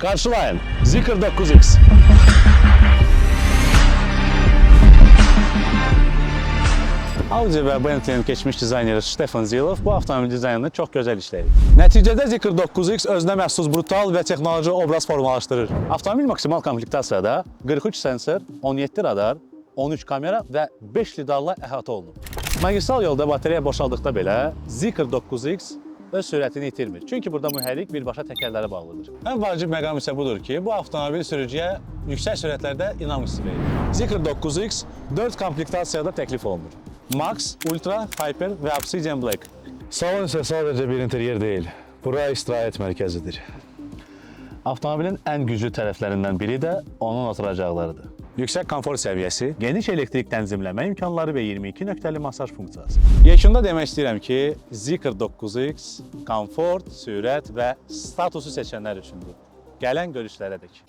Karşılayın, Zeekr 9X. Audi və Bentley'nin keçmiş dizayneri Stefan Zilov bu avtomobil dizaynını çox gözəl işləyir. Nəticədə Zeekr 9X özünə məxsus brutal və texnoloji obraz formalaşdırır. Avtomobil maksimal komplektasiyada 43 sensor, 17 radar, 13 kamera və 5 lidarla əhatə olunub. Magistral yolda batareya boşaldıqda belə Zeekr 9X öz sürətini itirmir. Çünki burada mühərrik birbaşa təkərlərə bağlıdır. Ən vacib məqam isə budur ki, bu avtomobil sürücüyə yüksək sürətlərdə inam hissi verir. Zeekr 9X 4 komplektasiyada təklif olunur. Max, Ultra, Hyper və Obsidian Black. Salon isə sadəcə bir interyer deyil, bura istirahət mərkəzidir. Avtomobilin ən güclü tərəflərindən biri də onun oturacaqlarıdır. Yüksək konfor səviyyəsi, geniş elektrik tənzimləmə imkanları və 22 nöqtəli masaj funksiyası. Yekunda demək istəyirəm ki, Zeekr 9X komfort, sürət və statusu seçənlər üçündür. Gələn görüşlərədək.